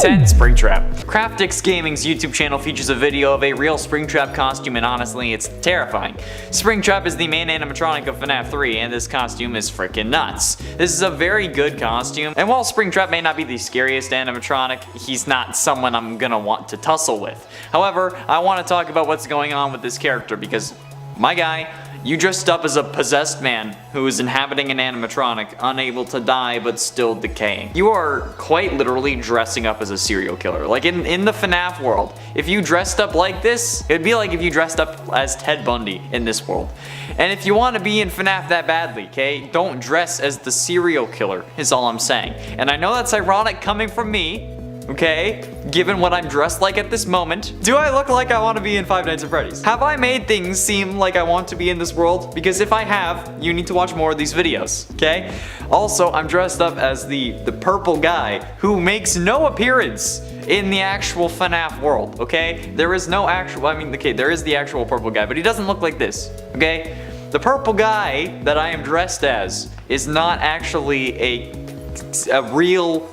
10. Springtrap. Craftix Gaming's YouTube channel features a video of a real Springtrap costume, and honestly, it's terrifying. Springtrap is the main animatronic of FNAF 3, and this costume is freaking nuts. This is a very good costume, and while Springtrap may not be the scariest animatronic, he's not someone I'm gonna want to tussle with. However, I want to talk about what's going on with this character because, my guy, you dressed up as a possessed man who is inhabiting an animatronic, unable to die but still decaying. You are quite literally dressing up as a serial killer. Like in the FNAF world, if you dressed up like this, it'd be like if you dressed up as Ted Bundy in this world. And if you want to be in FNAF that badly, okay, don't dress as the serial killer, is all I'm saying. And I know that's ironic coming from me, okay, given what I'm dressed like at this moment. Do I look like I want to be in Five Nights at Freddy's? Have I made things seem like I want to be in this world? Because if I have, you need to watch more of these videos, okay? Also, I'm dressed up as the purple guy who makes no appearance in the actual FNAF world, okay? There is no actual, there is the actual purple guy, but he doesn't look like this, okay? The purple guy that I am dressed as is not actually a real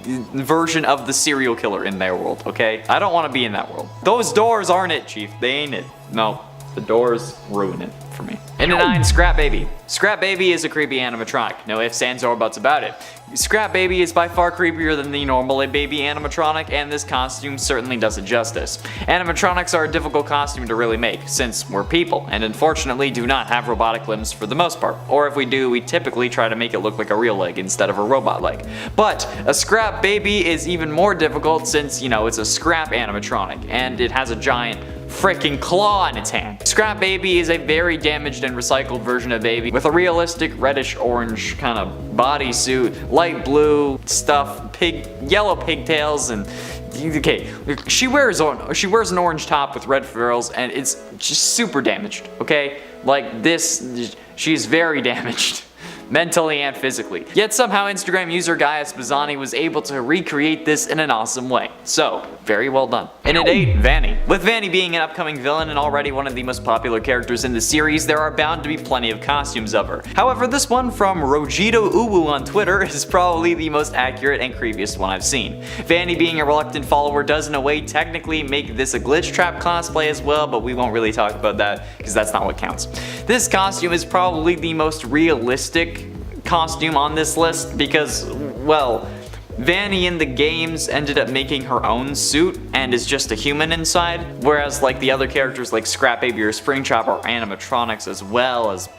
version of the serial killer in their world, okay? I don't want to be in that world. Those doors aren't it, Chief. They ain't it. No, the doors ruin it for me. And 9, Scrap Baby. Scrap Baby is a creepy animatronic. No ifs, ands, or buts about it. Scrap Baby is by far creepier than the normal baby animatronic, and this costume certainly does it justice. Animatronics are a difficult costume to really make, since we're people, and unfortunately do not have robotic limbs for the most part. Or if we do, we typically try to make it look like a real leg instead of a robot leg. But a Scrap Baby is even more difficult since, you know, it's a scrap animatronic, and it has a giant freaking claw in its hand. Scrap Baby is a very damaged and recycled version of Baby with a realistic reddish orange kind of bodysuit, light blue stuff, yellow pigtails, and okay, she wears an orange top with red frills, and it's just super damaged, okay? Like this, she's very damaged. Mentally and physically. Yet somehow Instagram user Gaius Bazzani was able to recreate this in an awesome way. So, very well done. And at 8, Vanny. With Vanny being an upcoming villain and already one of the most popular characters in the series, there are bound to be plenty of costumes of her. However, this one from Rojito Uwu on Twitter is probably the most accurate and creepiest one I've seen. Vanny being a reluctant follower does in a way technically make this a glitch trap cosplay as well, but we won't really talk about that because that's not what counts. This costume is probably the most realistic costume on this list because, well, Vanny in the games ended up making her own suit and is just a human inside, whereas like the other characters like Scrap Baby or Springtrap are animatronics as well as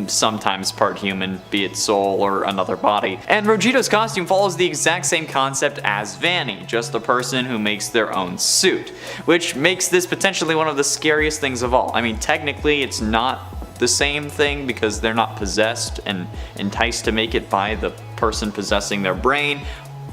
sometimes part human, be it soul or another body. And Rojito's costume follows the exact same concept as Vanny, just a person who makes their own suit, which makes this potentially one of the scariest things of all. I mean, technically it's not the same thing because they're not possessed and enticed to make it by the person possessing their brain,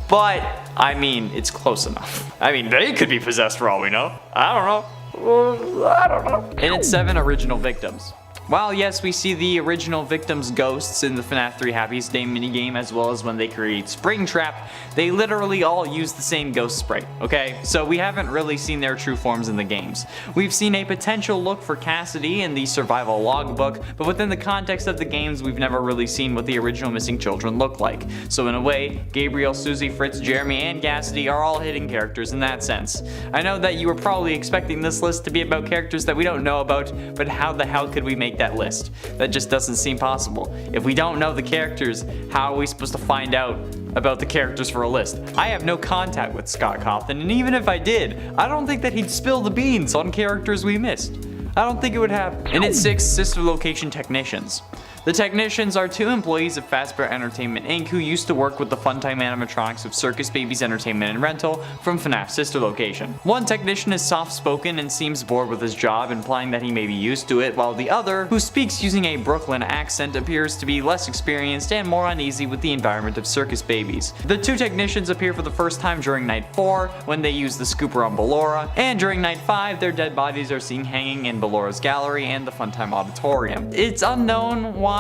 but I mean, it's close enough. I mean, they could be possessed for all we know. I don't know. And it's 7, Original Victims. While yes, we see the original victims' ghosts in the FNAF 3 Happiest Day minigame as well as when they create Springtrap, they literally all use the same ghost spray, okay? So we haven't really seen their true forms in the games. We've seen a potential look for Cassidy in the survival logbook, but within the context of the games, we've never really seen what the original missing children look like. So in a way, Gabriel, Susie, Fritz, Jeremy, and Cassidy are all hidden characters in that sense. I know that you were probably expecting this list to be about characters that we don't know about, but how the hell could we make that list? That just doesn't seem possible. If we don't know the characters, how are we supposed to find out about the characters for a list? I have no contact with Scott Cawthon, and even if I did, I don't think that he'd spill the beans on characters we missed. I don't think it would happen. And at 6, Sister Location Technicians. The technicians are 2 employees of Fazbear Entertainment Inc. who used to work with the funtime animatronics of Circus Babies Entertainment and Rental from FNAF Sister Location. One technician is soft-spoken and seems bored with his job, implying that he may be used to it, while the other, who speaks using a Brooklyn accent, appears to be less experienced and more uneasy with the environment of Circus Babies. The 2 technicians appear for the first time during Night 4, when they use the scooper on Ballora, and during Night 5, their dead bodies are seen hanging in Ballora's gallery and the Funtime Auditorium. It's unknown why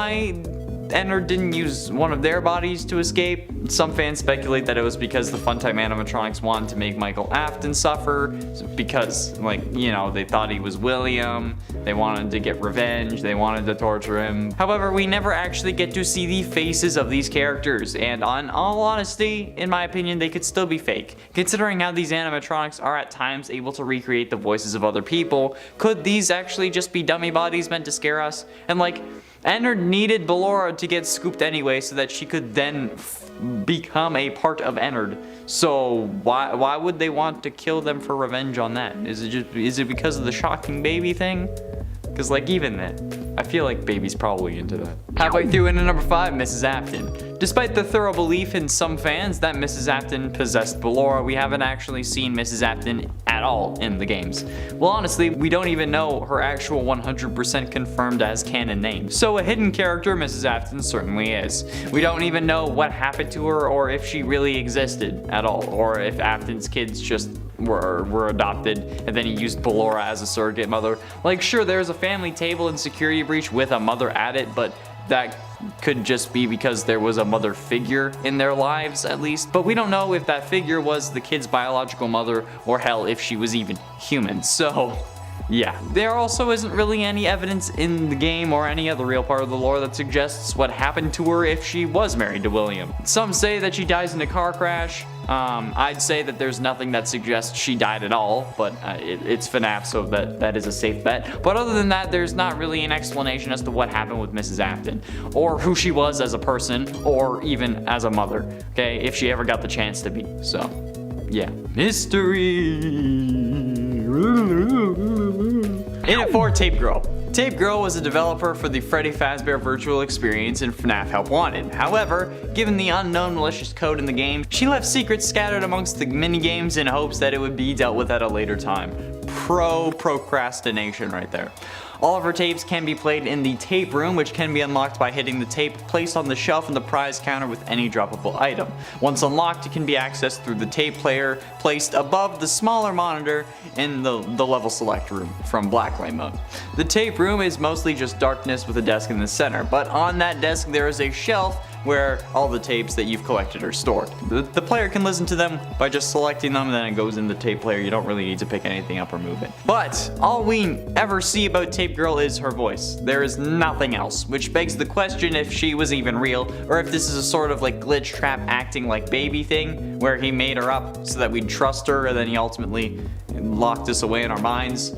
Ennard didn't use one of their bodies to escape? Some fans speculate that it was because the Funtime animatronics wanted to make Michael Afton suffer, because, like, you know, they thought he was William, they wanted to get revenge, they wanted to torture him. However, we never actually get to see the faces of these characters, and on all honesty, in my opinion, they could still be fake. Considering how these animatronics are at times able to recreate the voices of other people, could these actually just be dummy bodies meant to scare us? And like, Ennard needed Ballora to get scooped anyway so that she could then become a part of Ennard. So why would they want to kill them for revenge on that? Is it because of the shocking baby thing? Because like even then, I feel like baby's probably into that. Halfway through into number 5, Mrs. Afton. Despite the thorough belief in some fans that Mrs. Afton possessed Ballora, we haven't actually seen Mrs. Afton at all in the games. Well, honestly, we don't even know her actual 100% confirmed as canon name. So a hidden character Mrs. Afton certainly is. We don't even know what happened to her or if she really existed at all, or if Afton's kids just were adopted and then he used Ballora as a surrogate mother. Like, sure, there's a family table in Security Breach with a mother at it, but that could just be because there was a mother figure in their lives, at least. But we don't know if that figure was the kid's biological mother, or hell, if she was even human. So yeah, there also isn't really any evidence in the game or any other real part of the lore that suggests what happened to her if she was married to William. Some say that she dies in a car crash. I'd say that there's nothing that suggests she died at all, but it's FNAF, so that is a safe bet. But other than that, there's not really an explanation as to what happened with Mrs. Afton, or who she was as a person, or even as a mother, okay, if she ever got the chance to be. So yeah, mystery. In at 4, Tape Girl. Tape Girl was a developer for the Freddy Fazbear virtual experience in FNAF Help Wanted. However, given the unknown malicious code in the game, she left secrets scattered amongst the minigames in hopes that it would be dealt with at a later time. Procrastination right there. All of her tapes can be played in the tape room, which can be unlocked by hitting the tape placed on the shelf in the prize counter with any droppable item. Once unlocked, it can be accessed through the tape player placed above the smaller monitor in the level select room from blacklight mode. The tape room is mostly just darkness with a desk in the center, but on that desk there is a shelf where all the tapes that you've collected are stored. The player can listen to them by just selecting them, and then it goes in the tape player. You don't really need to pick anything up or move it. But all we ever see about Tape Girl is her voice. There is nothing else, which begs the question if she was even real, or if this is a sort of like glitch trap acting like baby thing, where he made her up so that we'd trust her, and then he ultimately locked us away in our minds.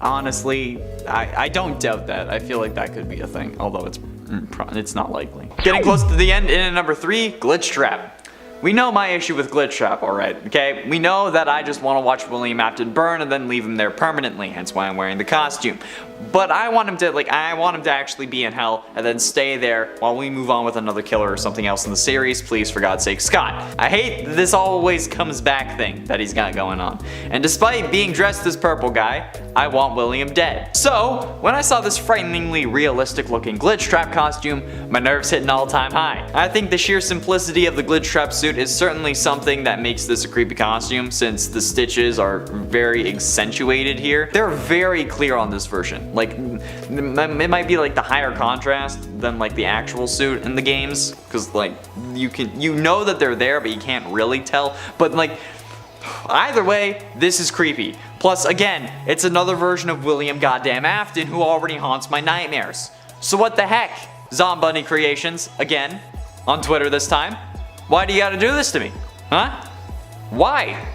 Honestly, I don't doubt that. I feel like that could be a thing, although it's not likely. Getting close to the end, in at number 3, Glitch Trap. We know my issue with Glitch Trap, alright, okay? We know that I just want to watch William Afton burn and then leave him there permanently, hence why I'm wearing the costume. But I want him to actually be in hell and then stay there while we move on with another killer or something else in the series. Please, for God's sake, Scott. I hate this always comes back thing that he's got going on. And despite being dressed as Purple Guy, I want William dead. So, when I saw this frighteningly realistic looking Glitch Trap costume, my nerves hit an all-time high. I think the sheer simplicity of the Glitch Trap suit is certainly something that makes this a creepy costume, since the stitches are very accentuated here. They're very clear on this version. Like, it might be like the higher contrast than like the actual suit in the games, because like you know that they're there, but you can't really tell. But like, either way, this is creepy. Plus, again, it's another version of William goddamn Afton who already haunts my nightmares. So what the heck, Zombunny Creations, again, on Twitter this time. Why do you gotta do this to me? Huh? Why?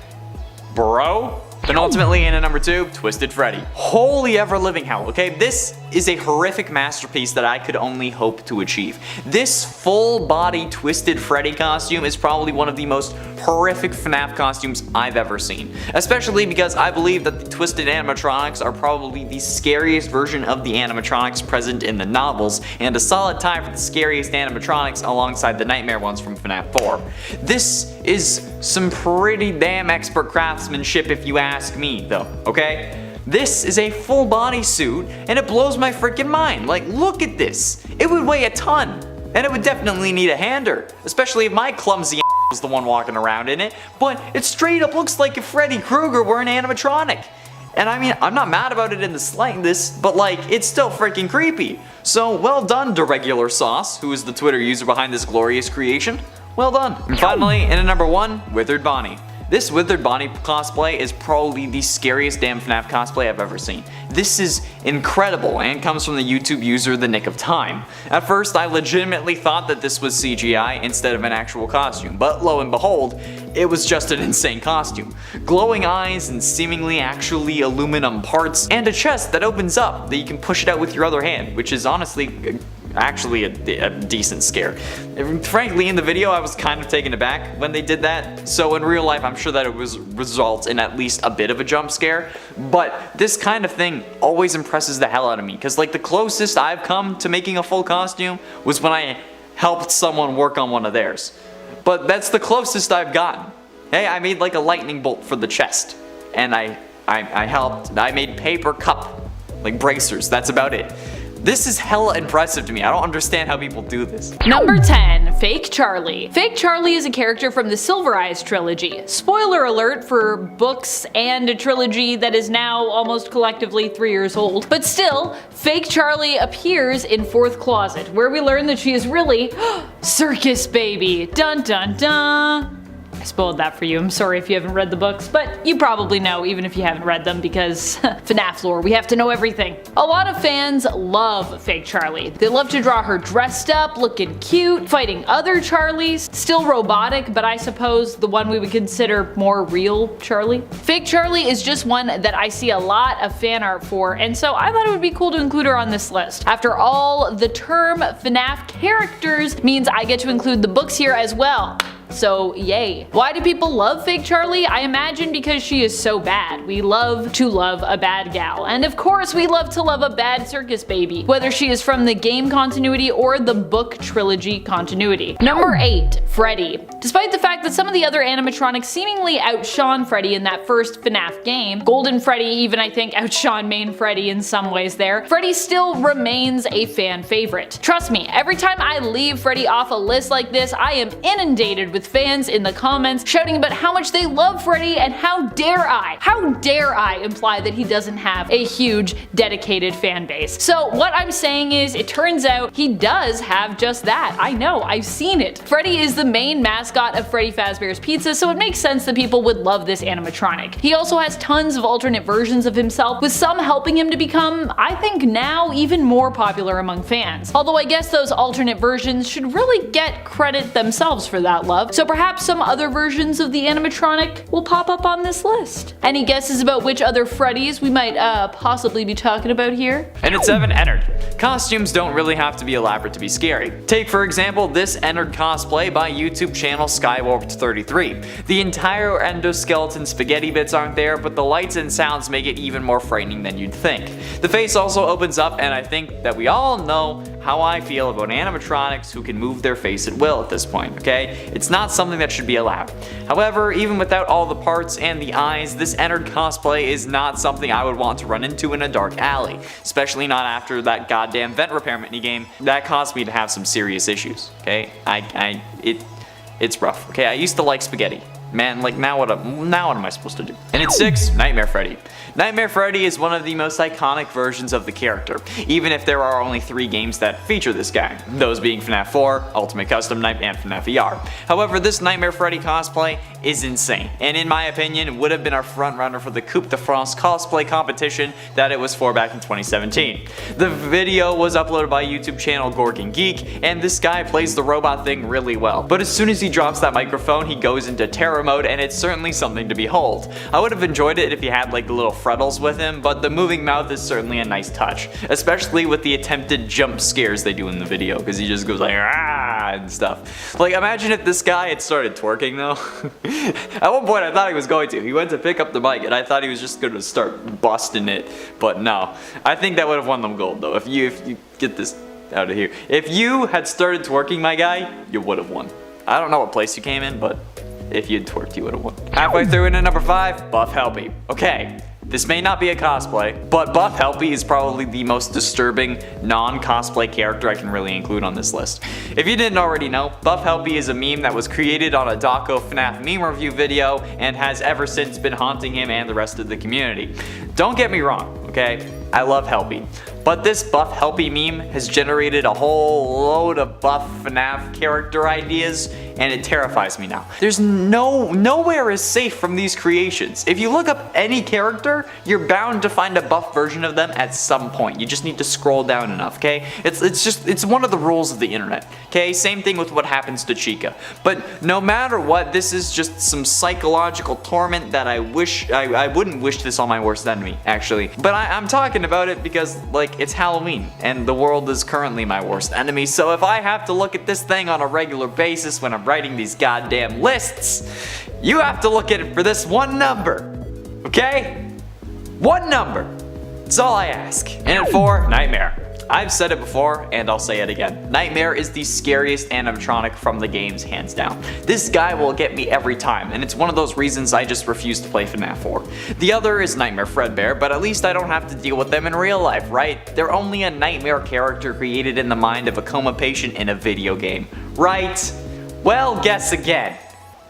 Bro? And ultimately, in at number 2, Twisted Freddy. Holy ever living hell, okay? This is a horrific masterpiece that I could only hope to achieve. This full body Twisted Freddy costume is probably one of the most horrific FNAF costumes I've ever seen. Especially because I believe that the Twisted animatronics are probably the scariest version of the animatronics present in the novels, and a solid tie for the scariest animatronics alongside the nightmare ones from FNAF 4. This is some pretty damn expert craftsmanship if you ask me, though, okay? This is a full body suit, and it blows my freaking mind. Like, look at this. It would weigh a ton, and it would definitely need a hander, especially if my clumsy was the one walking around in it, but it straight up looks like if Freddy Krueger were an animatronic. And I mean, I'm not mad about it in the slightest, but like, it's still freaking creepy. So well done, DeRegular Sauce, who is the Twitter user behind this glorious creation. Well done. And finally, in at number 1, Withered Bonnie. This Withered Bonnie cosplay is probably the scariest damn FNAF cosplay I've ever seen. This is incredible and comes from the YouTube user The Nick of Time. At first, I legitimately thought that this was CGI instead of an actual costume, but lo and behold, it was just an insane costume. Glowing eyes and seemingly actually aluminum parts, and a chest that opens up that you can push it out with your other hand, which is honestly actually a decent scare. Frankly, in the video I was kind of taken aback when they did that, so in real life I'm sure that it was results in at least a bit of a jump scare, but this kind of thing always impresses the hell out of me, because like the closest I've come to making a full costume was when I helped someone work on one of theirs. But that's the closest I've gotten. Hey, I made like a lightning bolt for the chest, and I made paper cup, like bracers, that's about it. This is hella impressive to me. I don't understand how people do this. Number 10. Fake Charlie. Fake Charlie is a character from the Silver Eyes trilogy. Spoiler alert for books and a trilogy that is now almost collectively 3 years old. But still, Fake Charlie appears in Fourth Closet, where we learn that she is really Circus Baby. Dun dun dun. I spoiled that for you. I'm sorry if you haven't read the books, but you probably know even if you haven't read them, because FNAF lore, we have to know everything. A lot of fans love Fake Charlie. They love to draw her dressed up, looking cute, fighting other Charlies, still robotic, but I suppose the one we would consider more real Charlie. Fake Charlie is just one that I see a lot of fan art for, and so I thought it would be cool to include her on this list. After all, the term FNAF characters means I get to include the books here as well. So yay. Why do people love Fake Charlie? I imagine because she is so bad. We love to love a bad gal. And of course we love to love a bad circus baby, whether she is from the game continuity or the book trilogy continuity. Number 8. Freddy. Despite the fact that some of the other animatronics seemingly outshone Freddy in that first FNAF game, Golden Freddy even I think outshone main Freddy in some ways there, Freddy still remains a fan favorite. Trust me, every time I leave Freddy off a list like this, I am inundated with fans in the comments shouting about how much they love Freddy, and how dare I imply that he doesn't have a huge dedicated fan base. So what I'm saying is, it turns out he does have just that. I know, I've seen it. Freddy is the main mascot of Freddy Fazbear's Pizza, so it makes sense that people would love this animatronic. He also has tons of alternate versions of himself, with some helping him to become, I think now, even more popular among fans. Although I guess those alternate versions should really get credit themselves for that love. So perhaps some other versions of the animatronic will pop up on this list. Any guesses about which other Freddys we might possibly be talking about here? And at 7, Ennard. Costumes don't really have to be elaborate to be scary. Take for example this Ennard cosplay by YouTube channel Skywarped33. The entire endoskeleton spaghetti bits aren't there, but the lights and sounds make it even more frightening than you'd think. The face also opens up, and I think that we all know how I feel about animatronics who can move their face at will at this point, okay? It's not something that should be allowed. However, even without all the parts and the eyes, this Ennard cosplay is not something I would want to run into in a dark alley, especially not after that goddamn vent repair minigame. That caused me to have some serious issues, okay? It's rough, okay? I used to like spaghetti. Man, like now what am I supposed to do? And at 6, Nightmare Freddy. Nightmare Freddy is one of the most iconic versions of the character, even if there are only 3 games that feature this guy, those being FNAF 4, Ultimate Custom Night, and FNAF VR. However, this Nightmare Freddy cosplay is insane, and in my opinion would have been our frontrunner for the Coupe de France cosplay competition that it was for back in 2017. The video was uploaded by YouTube channel Gorgon Geek, and this guy plays the robot thing really well. But as soon as he drops that microphone, he goes into terror mode, and it's certainly something to behold. I would have enjoyed it if he had like the little frettles with him, but the moving mouth is certainly a nice touch, especially with the attempted jump scares they do in the video, because he just goes like ah and stuff. Like imagine if this guy had started twerking though. At one point I thought he was going to. He went to pick up the mic and I thought he was just going to start busting it, but no. I think that would have won them gold though. If you get this out of here. If you had started twerking, my guy, you would have won. I don't know what place you came in, but if you'd twerked, you would have won. Halfway through into number 5, Buff Helpy. Okay, this may not be a cosplay, but Buff Helpy is probably the most disturbing non-cosplay character I can really include on this list. If you didn't already know, Buff Helpy is a meme that was created on a Daco FNAF meme review video and has ever since been haunting him and the rest of the community. Don't get me wrong, okay? I love Helpy. But this Buff Helpy meme has generated a whole load of Buff FNAF character ideas, and it terrifies me now. There's nowhere is safe from these creations. If you look up any character, you're bound to find a buff version of them at some point. You just need to scroll down enough, okay? It's one of the rules of the internet, okay? Same thing with what happens to Chica. But no matter what, this is just some psychological torment that I wouldn't wish this on my worst enemy, actually. But I'm talking about it because, like, it's Halloween, and the world is currently my worst enemy, so if I have to look at this thing on a regular basis when I'm writing these goddamn lists, you have to look at it for this one number, okay? One number. That's all I ask. And for Nightmare. I've said it before, and I'll say it again. Nightmare is the scariest animatronic from the games, hands down. This guy will get me every time, and it's one of those reasons I just refuse to play FNAF 4. The other is Nightmare Fredbear, but at least I don't have to deal with them in real life, right? They're only a nightmare character created in the mind of a coma patient in a video game, right? Well, guess again.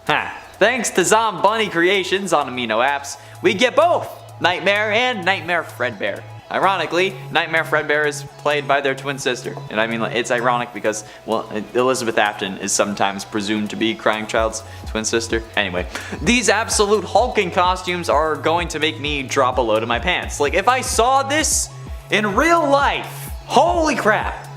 Thanks to Zombunny Creations on Amino Apps, we get both Nightmare and Nightmare Fredbear. Ironically, Nightmare Fredbear is played by their twin sister. And I mean, it's ironic because, well, Elizabeth Afton is sometimes presumed to be Crying Child's twin sister. Anyway, these absolute hulking costumes are going to make me drop a load of my pants. Like, if I saw this in real life, holy crap.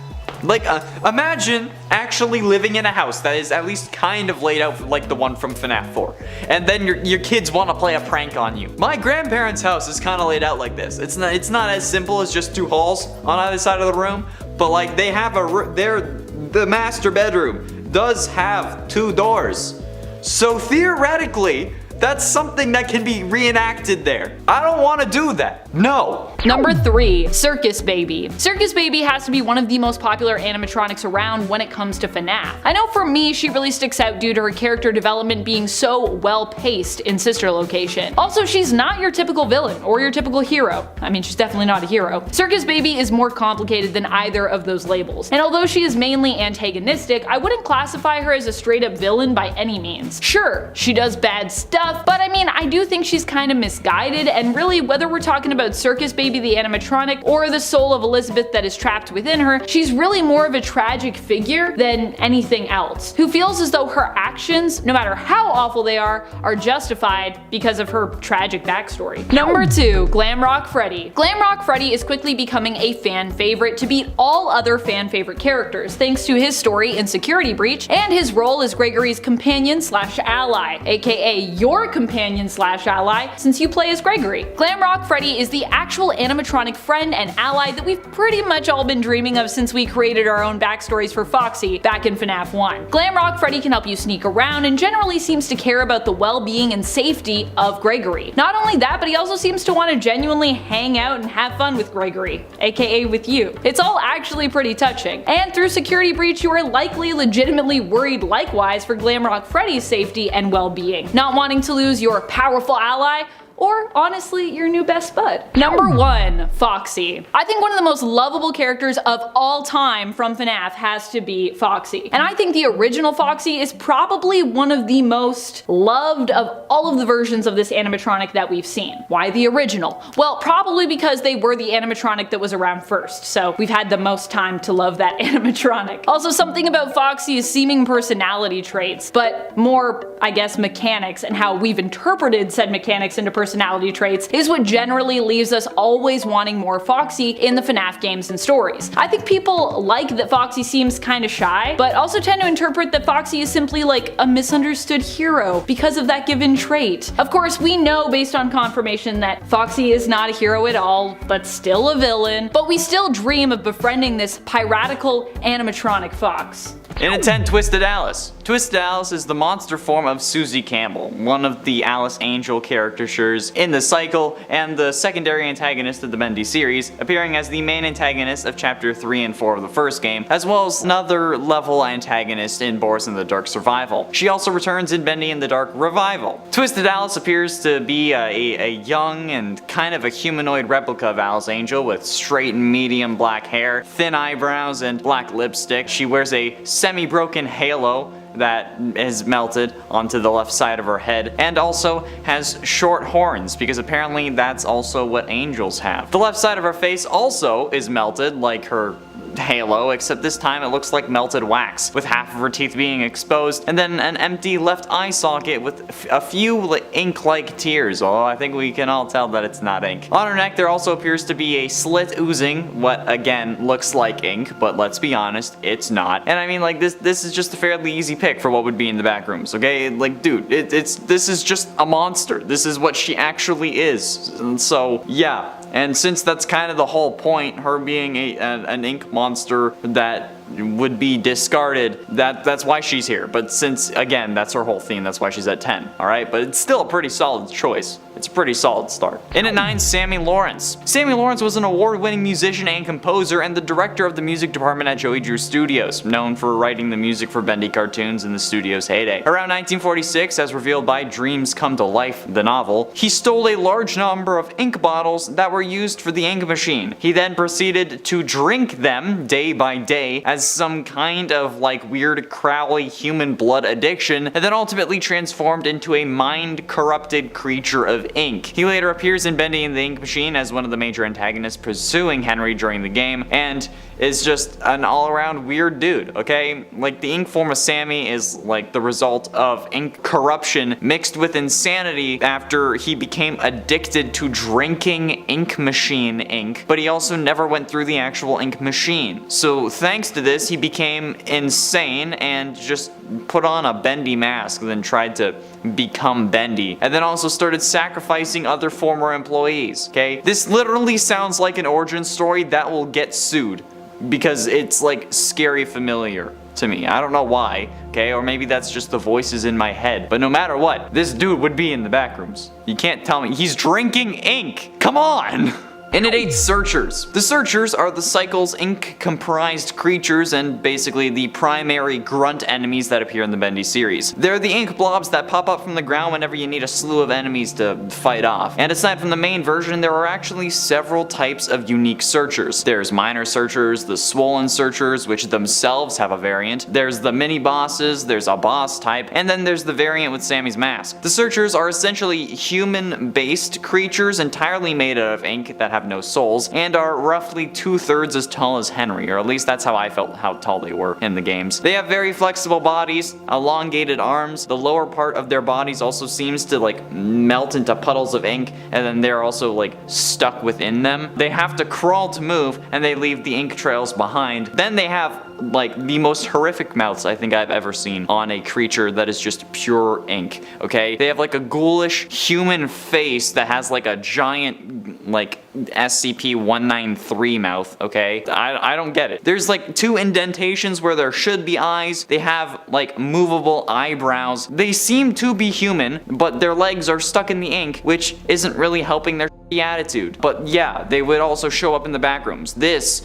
Like, imagine actually living in a house that is at least kind of laid out like the one from FNAF 4. And then your kids want to play a prank on you. My grandparents' house is kind of laid out like this. It's not as simple as just two halls on either side of the room. But like, they have the master bedroom does have two doors. So theoretically, that's something that can be reenacted there. I don't want to do that. No. Number 3, Circus Baby. Circus Baby has to be one of the most popular animatronics around when it comes to FNAF. I know for me, she really sticks out due to her character development being so well paced in Sister Location. Also, she's not your typical villain or your typical hero. I mean, she's definitely not a hero. Circus Baby is more complicated than either of those labels. And although she is mainly antagonistic, I wouldn't classify her as a straight up villain by any means. Sure, she does bad stuff, but I mean, I do think she's kind of misguided, and really, whether we're talking about Circus Baby the animatronic or the soul of Elizabeth that is trapped within her, she's really more of a tragic figure than anything else, who feels as though her actions, no matter how awful they are justified because of her tragic backstory. Number 2, Glamrock Freddy. Glamrock Freddy is quickly becoming a fan favorite to beat all other fan favorite characters, thanks to his story in Security Breach and his role as Gregory's companion/ally, aka your companion/ally, since you play as Gregory. Glamrock Freddy is the actual animatronic friend and ally that we've pretty much all been dreaming of since we created our own backstories for Foxy back in FNAF 1. Glamrock Freddy can help you sneak around and generally seems to care about the well-being and safety of Gregory. Not only that, but he also seems to want to genuinely hang out and have fun with Gregory, aka with you. It's all actually pretty touching. And through Security Breach, you are likely legitimately worried likewise for Glamrock Freddy's safety and well-being, not wanting to lose your powerful ally, or honestly, your new best bud. Number 1, Foxy. I think one of the most lovable characters of all time from FNAF has to be Foxy. And I think the original Foxy is probably one of the most loved of all of the versions of this animatronic that we've seen. Why the original? Well, probably because they were the animatronic that was around first, so we've had the most time to love that animatronic. Also, something about Foxy's seeming personality traits, but more, I guess, mechanics and how we've interpreted said mechanics into personality traits is what generally leaves us always wanting more Foxy in the FNAF games and stories. I think people like that Foxy seems kinda shy, but also tend to interpret that Foxy is simply like a misunderstood hero because of that given trait. Of course, we know based on confirmation that Foxy is not a hero at all, but still a villain, but we still dream of befriending this piratical animatronic fox. In a 10 Twisted Alice. Twisted Alice is the monster form of Susie Campbell, one of the Alice Angel caricatures in the cycle and the secondary antagonist of the Bendy series, appearing as the main antagonist of chapter 3 and 4 of the first game, as well as another level antagonist in Boris in the Dark Survival. She also returns in Bendy in the Dark Revival. Twisted Alice appears to be a young and kind of a humanoid replica of Alice Angel with straight and medium black hair, thin eyebrows, and black lipstick. She wears a semi-broken halo that is melted onto the left side of her head, and also has short horns, because apparently that's also what angels have. The left side of her face also is melted like her halo, except this time it looks like melted wax, with half of her teeth being exposed, and then an empty left eye socket with a few ink-like tears, although I think we can all tell that it's not ink. On her neck there also appears to be a slit oozing what again looks like ink, but let's be honest, it's not. And I mean, like, this is just a fairly easy pick for what would be in the back rooms, okay? Like, dude, this is just a monster. This is what she actually is. And so yeah. And since that's kind of the whole point, her being an ink monster that would be discarded, that's why she's here. But since, again, that's her whole theme, that's why she's at 10, alright? But it's still a pretty solid choice. It's a pretty solid start. In at 9, Sammy Lawrence. Sammy Lawrence was an award-winning musician and composer and the director of the music department at Joey Drew Studios, known for writing the music for Bendy cartoons in the studio's heyday. Around 1946, as revealed by Dreams Come to Life, the novel, he stole a large number of ink bottles that were used for the ink machine. He then proceeded to drink them day by day as some kind of like weird Crowley human blood addiction, and then ultimately transformed into a mind-corrupted creature of ink. He later appears in Bendy and the Ink Machine as one of the major antagonists pursuing Henry during the game, and is just an all-around weird dude, okay? Like, the ink form of Sammy is like the result of ink corruption mixed with insanity after he became addicted to drinking ink machine ink, but he also never went through the actual ink machine. So thanks to this, he became insane and just put on a Bendy mask, then tried to become Bendy, and then also started sacrificing other former employees, okay? This literally sounds like an origin story that will get sued, because it's like scary familiar to me. I don't know why, okay? Or maybe that's just the voices in my head. But no matter what, this dude would be in the backrooms. You can't tell me. He's drinking ink! Come on! In at 8, Searchers. The Searchers are the cycle's ink-comprised creatures and basically the primary grunt enemies that appear in the Bendy series. They're the ink blobs that pop up from the ground whenever you need a slew of enemies to fight off. And aside from the main version, there are actually several types of unique Searchers. There's minor Searchers, the swollen Searchers, which themselves have a variant. There's the mini-bosses, there's a boss type, and then there's the variant with Sammy's mask. The Searchers are essentially human-based creatures entirely made out of ink that have no souls, and are roughly 2/3 as tall as Henry, or at least that's how I felt how tall they were in the games. They have very flexible bodies, elongated arms, the lower part of their bodies also seems to like melt into puddles of ink, and then they're also like stuck within them. They have to crawl to move, and they leave the ink trails behind. Then they have like the most horrific mouths I think I've ever seen on a creature that is just pure ink, okay? They have like a ghoulish human face that has like a giant like SCP-193 mouth, okay? I don't get it. There's like 2 indentations where there should be eyes. They have like movable eyebrows. They seem to be human, but their legs are stuck in the ink, which isn't really helping their attitude. But yeah, they would also show up in the backrooms. This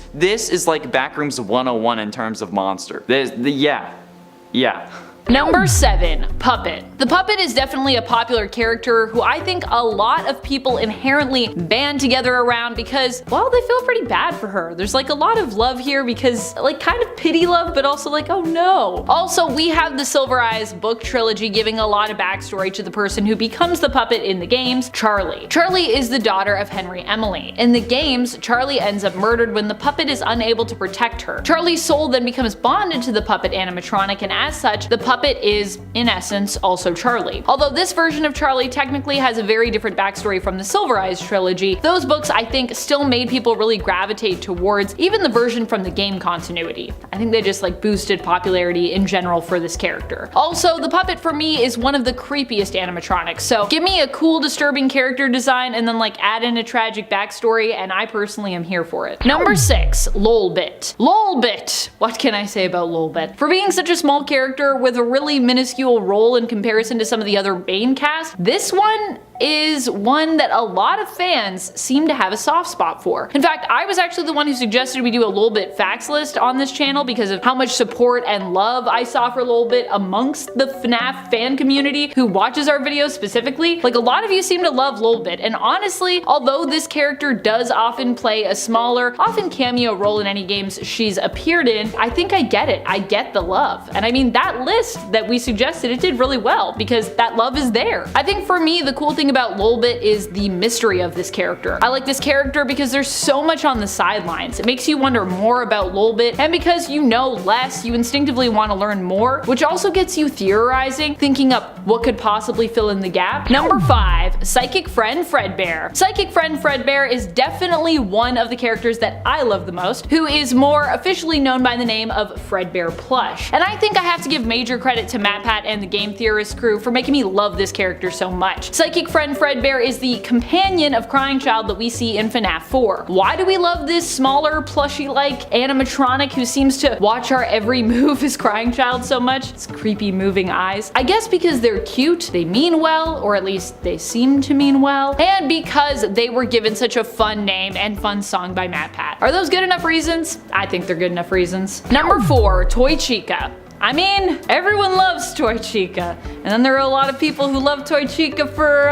is like Backrooms 101 in terms of monster. Yeah. Number 7, Puppet. The Puppet is definitely a popular character who I think a lot of people inherently band together around because, well, they feel pretty bad for her. There's like a lot of love here because, like, kind of pity love, but also like, oh no. Also, we have the Silver Eyes book trilogy giving a lot of backstory to the person who becomes the puppet in the games, Charlie. Charlie is the daughter of Henry Emily. In the games, Charlie ends up murdered when the puppet is unable to protect her. Charlie's soul then becomes bonded to the puppet animatronic, and as such, the puppet is, in essence, also Charlie. Although this version of Charlie technically has a very different backstory from the Silver Eyes trilogy, those books I think still made people really gravitate towards even the version from the game continuity. I think they just like boosted popularity in general for this character. Also, the puppet for me is one of the creepiest animatronics, so give me a cool disturbing character design and then like add in a tragic backstory and I personally am here for it. Number 6, Lolbit. Lolbit! What can I say about Lolbit? For being such a small character with a really minuscule role in comparison to some of the other main cast, this one is one that a lot of fans seem to have a soft spot for. In fact, I was actually the one who suggested we do a Lil Bit facts list on this channel because of how much support and love I saw for Lil Bit amongst the FNAF fan community who watches our videos specifically. Like, a lot of you seem to love Lil Bit, and honestly, although this character does often play a smaller, often cameo role in any games she's appeared in, I think I get it. I get the love. And I mean, that list that we suggested, it did really well because that love is there. I think for me, the cool thing about Lil Bit is the mystery of this character. I like this character because there's so much on the sidelines. It makes you wonder more about Lil Bit, and because you know less, you instinctively want to learn more, which also gets you theorizing, thinking up what could possibly fill in the gap. Number 5, Psychic Friend Fredbear. Psychic Friend Fredbear is definitely one of the characters that I love the most, who is more officially known by the name of Fredbear Plush. And I think I have to give major credit to MatPat and the Game Theorist crew for making me love this character so much. Psychic Friend Fredbear is the companion of Crying Child that we see in FNAF 4. Why do we love this smaller, plushy-like animatronic who seems to watch our every move as Crying Child so much? It's creepy moving eyes. I guess because they're cute, they mean well, or at least they seem to mean well, and because they were given such a fun name and fun song by MatPat. Are those good enough reasons? I think they're good enough reasons. Number 4, Toy Chica. I mean, everyone loves Toy Chica, and then there are a lot of people who love Toy Chica for,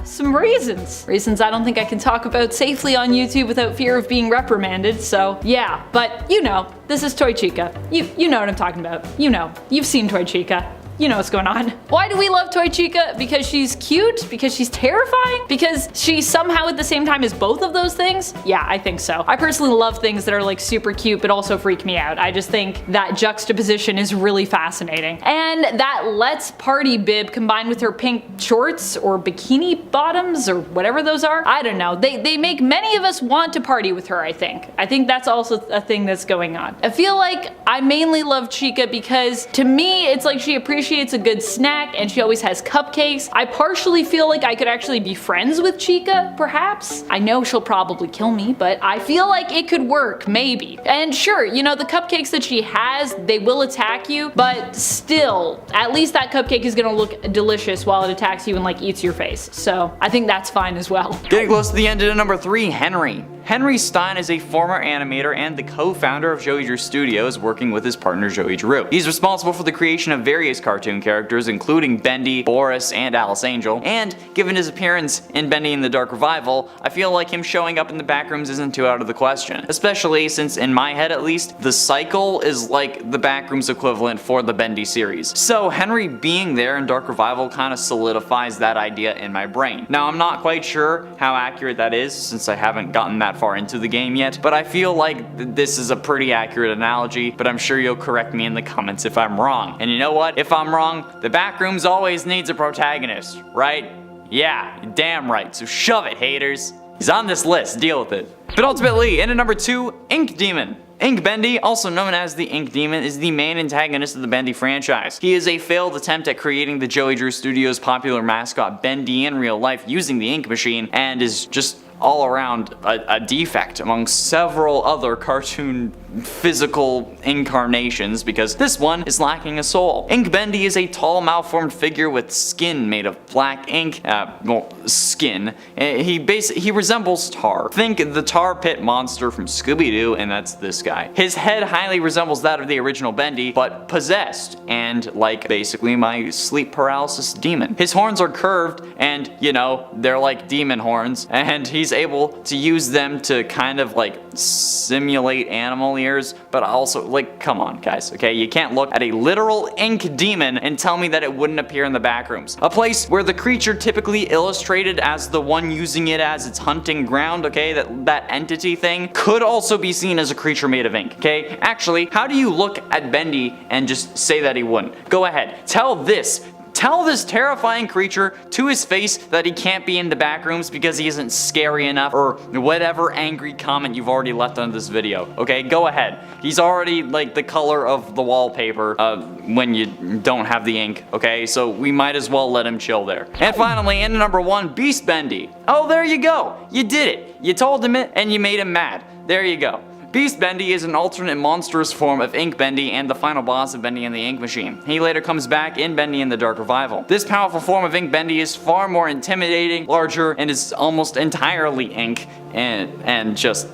some reasons. Reasons I don't think I can talk about safely on YouTube without fear of being reprimanded, so yeah. But you know, this is Toy Chica. You know what I'm talking about. You know, you've seen Toy Chica. You know what's going on. Why do we love Toy Chica? Because she's cute? Because she's terrifying? Because she somehow at the same time is both of those things? Yeah, I think so. I personally love things that are like super cute but also freak me out. I just think that juxtaposition is really fascinating. And that Let's Party bib combined with her pink shorts or bikini bottoms or whatever those are, I don't know. They make many of us want to party with her, I think. I think that's also a thing that's going on. I feel like I mainly love Chica because to me it's like she appreciates a good snack and she always has cupcakes. I partially feel like I could actually be friends with Chica, perhaps. I know she'll probably kill me, but I feel like it could work, maybe. And sure, you know, the cupcakes that she has, they will attack you, but still, at least that cupcake is gonna look delicious while it attacks you and like eats your face. So I think that's fine as well. Getting close to the end of number 3, Henry. Henry Stein is a former animator and the co-founder of Joey Drew Studios, working with his partner Joey Drew. He's responsible for the creation of various cartoon characters including Bendy, Boris, and Alice Angel, and given his appearance in Bendy and the Dark Revival, I feel like him showing up in the backrooms isn't too out of the question. Especially since, in my head at least, the cycle is like the backrooms equivalent for the Bendy series. So Henry being there in Dark Revival kind of solidifies that idea in my brain. Now I'm not quite sure how accurate that is since I haven't gotten that far into the game yet, but I feel like this is a pretty accurate analogy, but I'm sure you'll correct me in the comments if I'm wrong. And you know what? If I'm wrong, the backrooms always needs a protagonist, right? Yeah, damn right, so shove it, haters. He's on this list, deal with it. But ultimately, in at number 2, Ink Demon. Ink Bendy, also known as the Ink Demon, is the main antagonist of the Bendy franchise. He is a failed attempt at creating the Joey Drew Studios' popular mascot Bendy in real life using the ink machine, and is just all around a defect among several other cartoon physical incarnations because this one is lacking a soul. Ink Bendy is a tall malformed figure with skin made of black ink, skin. He resembles Tar. Think the Tar Pit monster from Scooby-Doo, and that's this guy. His head highly resembles that of the original Bendy, but possessed, and like basically my sleep paralysis demon. His horns are curved, and you know, they're like demon horns, and he's able to use them to kind of like simulate animal ears, but also like, come on guys, okay? You can't look at a literal ink demon and tell me that it wouldn't appear in the backrooms. A place where the creature typically illustrated as the one using it as its hunting ground, okay? That entity thing could also be seen as a creature made of ink, okay? Actually, how do you look at Bendy and just say that he wouldn't? Go ahead, tell this terrifying creature to his face that he can't be in the backrooms because he isn't scary enough, or whatever angry comment you've already left on this video, okay? Go ahead. He's already like the color of the wallpaper when you don't have the ink, okay? So we might as well let him chill there. And finally, in number 1, Beast Bendy. Oh, there you go. You did it. You told him it and you made him mad. There you go. Beast Bendy is an alternate monstrous form of Ink Bendy and the final boss of Bendy and the Ink Machine. He later comes back in Bendy and the Dark Revival. This powerful form of Ink Bendy is far more intimidating, larger, and is almost entirely ink, and just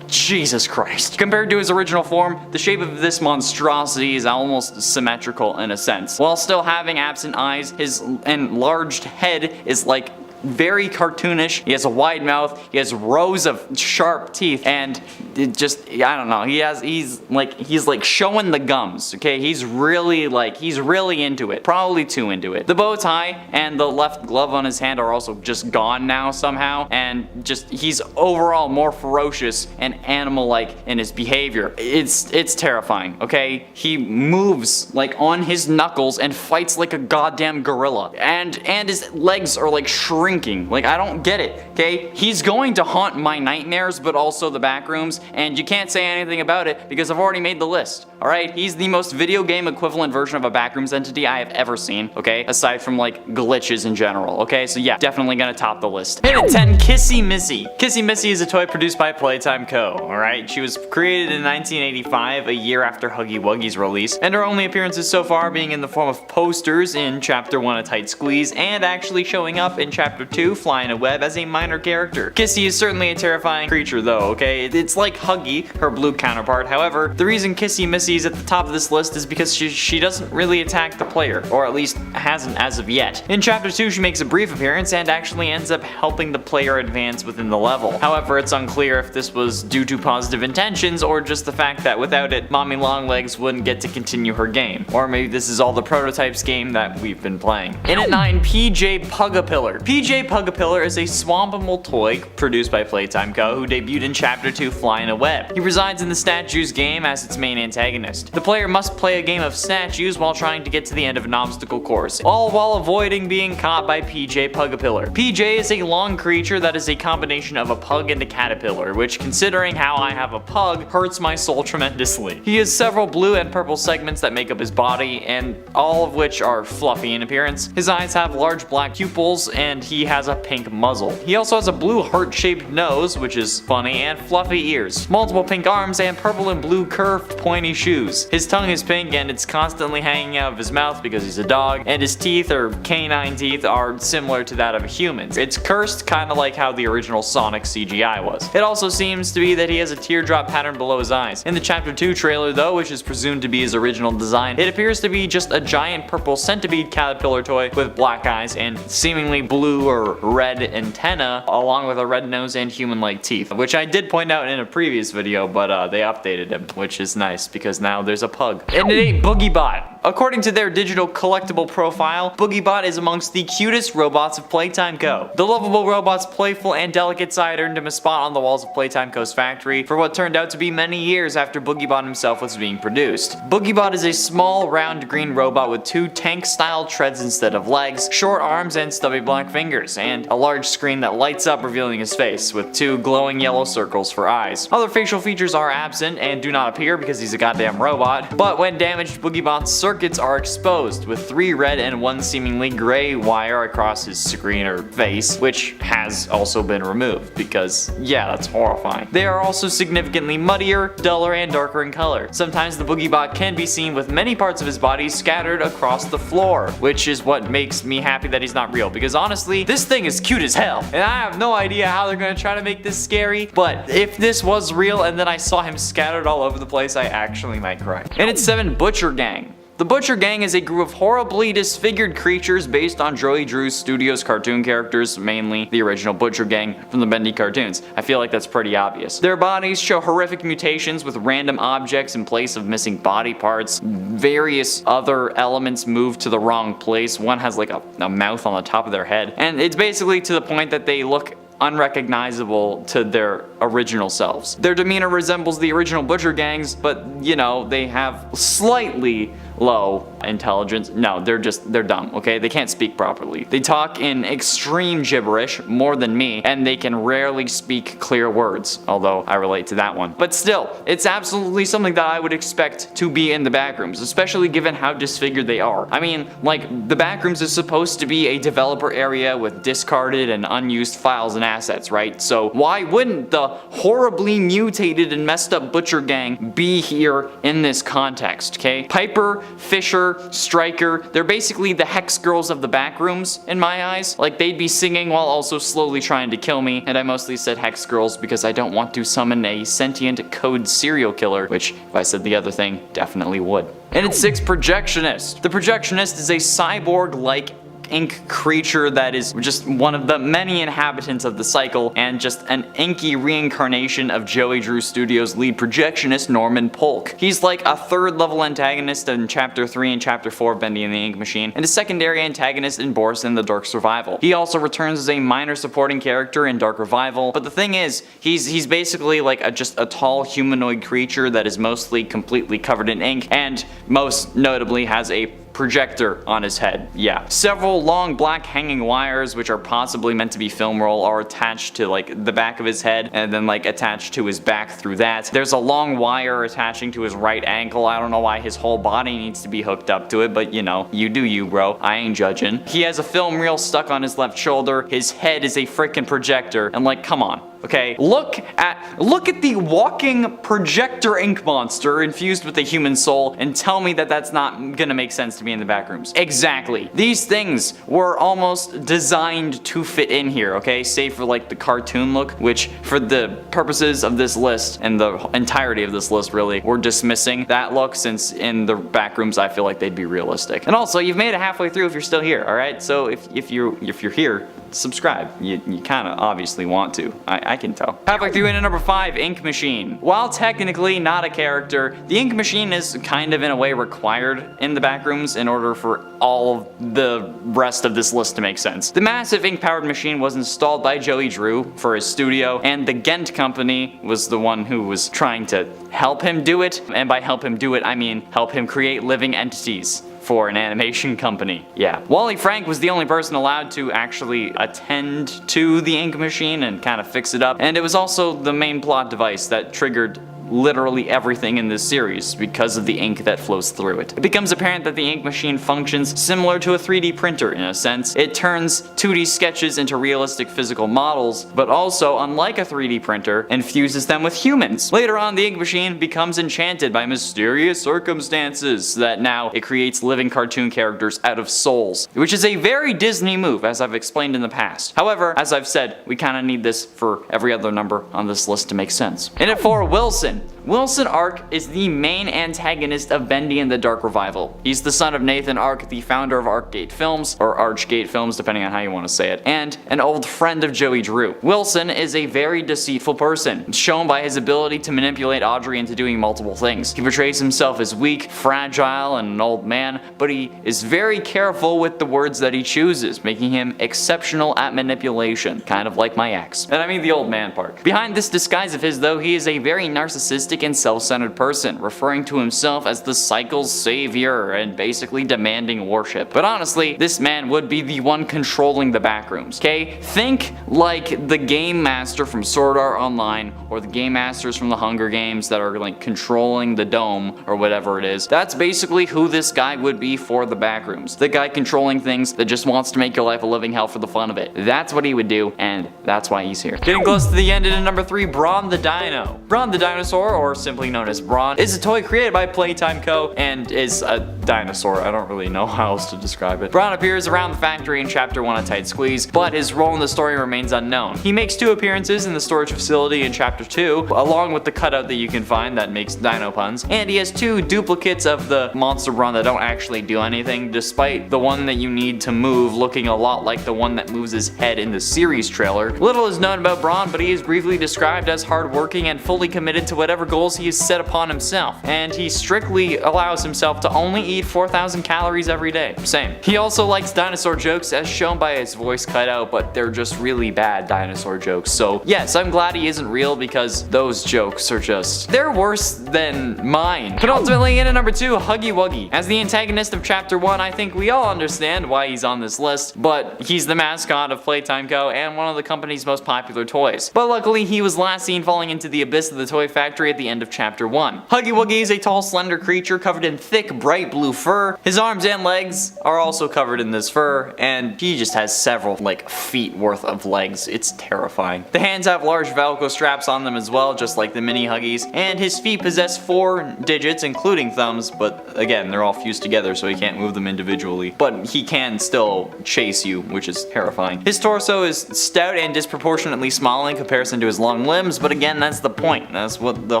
Jesus Christ. Compared to his original form, the shape of this monstrosity is almost symmetrical in a sense. While still having absent eyes, his enlarged head is like very cartoonish. He has a wide mouth, he has rows of sharp teeth, and it just, I don't know, he's like showing the gums, okay? He's really into it. Probably too into it. The bow tie and the left glove on his hand are also just gone now somehow, and just, he's overall more ferocious and animal-like in his behavior. It's terrifying, okay? He moves like on his knuckles and fights like a goddamn gorilla. And his legs are like shrinking. Like, I don't get it, okay? He's going to haunt my nightmares, but also the back rooms, and you can't say anything about it because I've already made the list, alright? He's the most video game equivalent version of a backrooms entity I have ever seen, okay? Aside from, like, glitches in general, okay? So yeah, definitely gonna top the list. Hit at 10, Kissy Missy. Kissy Missy is a toy produced by Playtime Co., alright? She was created in 1985, a year after Huggy Wuggy's release, and her only appearances so far being in the form of posters in Chapter 1 A Tight Squeeze, and actually showing up in Chapter 2 Flying a Web as a minor character. Kissy is certainly a terrifying creature though, okay? It's like Huggy, her blue counterpart. However, the reason Kissy Missy is at the top of this list is because she doesn't really attack the player, or at least hasn't as of yet. In Chapter 2 she makes a brief appearance and actually ends up helping the player advance within the level. However, it's unclear if this was due to positive intentions or just the fact that without it, Mommy Longlegs wouldn't get to continue her game. Or maybe this is all the prototypes game that we've been playing. In at 9, PJ Pugapillar. PJ Pugapillar is a swampable toy produced by Playtime Co. who debuted in Chapter 2 Flying a Web. He resides in the Statues game as its main antagonist. The player must play a game of statues while trying to get to the end of an obstacle course, all while avoiding being caught by PJ Pugapillar. PJ is a long creature that is a combination of a pug and a caterpillar, which, considering how I have a pug, hurts my soul tremendously. He has several blue and purple segments that make up his body, and all of which are fluffy in appearance. His eyes have large black pupils, and he has a pink muzzle. He also has a blue heart-shaped nose, which is funny, and fluffy ears, multiple pink arms, and purple and blue curved pointy shoes. His tongue is pink and it's constantly hanging out of his mouth because he's a dog, and his teeth, or canine teeth, are similar to that of a human. It's cursed, kinda like how the original Sonic CGI was. It also seems to be that he has a teardrop pattern below his eyes. In the Chapter 2 trailer though, which is presumed to be his original design, it appears to be just a giant purple centipede caterpillar toy with black eyes and seemingly blue or red antenna, along with a red nose and human-like teeth, which I did point out in a previous video, but they updated him, which is nice because now there's a pug. And it ain't BoogieBot. According to their digital collectible profile, BoogieBot is amongst the cutest robots of Playtime Co. The lovable robot's playful and delicate side earned him a spot on the walls of Playtime Co.'s factory for what turned out to be many years after BoogieBot himself was being produced. BoogieBot is a small, round green robot with two tank-style treads instead of legs, short arms and stubby black fingers, and a large screen that lights up revealing his face, with two glowing yellow circles for eyes. Other facial features are absent and do not appear because he's a goddamn robot, but when damaged, BoogieBot's circuits are exposed, with 3 red and 1 seemingly gray wire across his screen or face, which has also been removed because, yeah, that's horrifying. They are also significantly muddier, duller, and darker in color. Sometimes the BoogieBot can be seen with many parts of his body scattered across the floor, which is what makes me happy that he's not real, because honestly, this thing is cute as hell, and I have no idea how they're gonna try to make this scary, but if this was real and then I saw him scattered all over the place, I actually might cry. And it's 7, Butcher Gang. The Butcher Gang is a group of horribly disfigured creatures based on Joey Drew Studios cartoon characters, mainly the original Butcher Gang from the Bendy cartoons. I feel like that's pretty obvious. Their bodies show horrific mutations with random objects in place of missing body parts. Various other elements move to the wrong place. One has like a mouth on the top of their head. And it's basically to the point that they look unrecognizable to their original selves. Their demeanor resembles the original Butcher Gangs, but you know, they have slightly low intelligence. No, they're dumb, okay? They can't speak properly. They talk in extreme gibberish, more than me, and they can rarely speak clear words, although I relate to that one. But still, it's absolutely something that I would expect to be in the backrooms, especially given how disfigured they are. I mean, like, the backrooms is supposed to be a developer area with discarded and unused files and assets, right? So why wouldn't the horribly mutated and messed up Butcher Gang be here in this context, okay? Piper, Fisher, Stryker, they're basically the Hex Girls of the backrooms in my eyes. Like, they'd be singing while also slowly trying to kill me, and I mostly said Hex Girls because I don't want to summon a sentient code serial killer, which if I said the other thing, definitely would. And at 6, Projectionist. The Projectionist is a cyborg-like ink creature that is just one of the many inhabitants of the cycle, and just an inky reincarnation of Joey Drew Studios' lead projectionist Norman Polk. He's like a 3rd level antagonist in Chapter 3 and Chapter 4 of Bendy and the Ink Machine, and a secondary antagonist in Boris and the Dark Survival. He also returns as a minor supporting character in Dark Revival, but the thing is, he's basically like just a tall humanoid creature that is mostly completely covered in ink, and most notably has a projector on his head. Yeah. Several long black hanging wires, which are possibly meant to be film roll, are attached to like the back of his head and then like attached to his back through that. There's a long wire attaching to his right ankle. I don't know why his whole body needs to be hooked up to it, but you know, you do you, bro. I ain't judging. He has a film reel stuck on his left shoulder. His head is a freaking projector, and like, come on. Okay, look at the walking projector ink monster infused with a human soul and tell me that that's not gonna make sense to me in the backrooms. Exactly. These things were almost designed to fit in here, okay? Save for like the cartoon look, which for the purposes of this list and the entirety of this list really, we're dismissing that look, since in the backrooms I feel like they'd be realistic. And also, you've made it halfway through if you're still here, alright? So if you're here, subscribe. You kind of obviously want to. I can tell. Halfway through into number 5, Ink Machine. While technically not a character, the Ink Machine is kind of in a way required in the backrooms in order for all of the rest of this list to make sense. The massive ink-powered machine was installed by Joey Drew for his studio, and the Ghent company was the one who was trying to help him do it. And by help him do it, I mean help him create living entities for an animation company. Yeah. Wally Frank was the only person allowed to actually attend to the ink machine and kind of fix it up, and it was also the main plot device that triggered literally everything in this series because of the ink that flows through it. It becomes apparent that the ink machine functions similar to a 3D printer in a sense. It turns 2D sketches into realistic physical models, but also, unlike a 3D printer, infuses them with humans. Later on, the ink machine becomes enchanted by mysterious circumstances that now it creates living cartoon characters out of souls, which is a very Disney move, as I've explained in the past. However, as I've said, we kind of need this for every other number on this list to make sense. And at 4, Wilson. Wilson Ark is the main antagonist of Bendy and the Dark Revival. He's the son of Nathan Ark, the founder of Arkgate Films, or Archgate Films depending on how you want to say it, and an old friend of Joey Drew. Wilson is a very deceitful person, shown by his ability to manipulate Audrey into doing multiple things. He portrays himself as weak, fragile, and an old man, but he is very careful with the words that he chooses, making him exceptional at manipulation, kind of like my ex. And I mean the old man part. Behind this disguise of his though, he is a very narcissistic and self-centered person, referring to himself as the cycle's savior and basically demanding worship. But honestly, this man would be the one controlling the backrooms, okay? Think like the Game Master from Sword Art Online, or the Game Masters from the Hunger Games that are like controlling the dome, or whatever it is. That's basically who this guy would be for the backrooms. The guy controlling things that just wants to make your life a living hell for the fun of it. That's what he would do, and that's why he's here. Getting close to the end, in number 3, Brawn the Dino. Brawn the Dinosaur, or simply known as Brawn, is a toy created by Playtime Co. and is a dinosaur. I don't really know how else to describe it. Brawn appears around the factory in Chapter 1 of Tight Squeeze, but his role in the story remains unknown. He makes 2 appearances in the storage facility in Chapter 2, along with the cutout that you can find that makes dino puns, and he has 2 duplicates of the monster Brawn that don't actually do anything, despite the one that you need to move looking a lot like the one that moves his head in the series trailer. Little is known about Brawn, but he is briefly described as hardworking and fully committed to whatever goals he has set upon himself, and he strictly allows himself to only eat eat 4,000 calories every day. Same. He also likes dinosaur jokes as shown by his voice cutout, but they're just really bad dinosaur jokes. So yes, I'm glad he isn't real because those jokes are just, they're worse than mine. But ultimately, in at number 2, Huggy Wuggy. As the antagonist of chapter 1, I think we all understand why he's on this list, but he's the mascot of Playtime Co. and one of the company's most popular toys. But luckily, he was last seen falling into the abyss of the toy factory at the end of chapter 1. Huggy Wuggy is a tall, slender creature covered in thick, bright blue fur. His arms and legs are also covered in this fur, and he just has several, like, feet worth of legs. It's terrifying. The hands have large Velcro straps on them as well, just like the mini Huggies, and his feet possess 4 digits, including thumbs, but again, they're all fused together, so he can't move them individually. But he can still chase you, which is terrifying. His torso is stout and disproportionately small in comparison to his long limbs, but again, that's the point. That's what the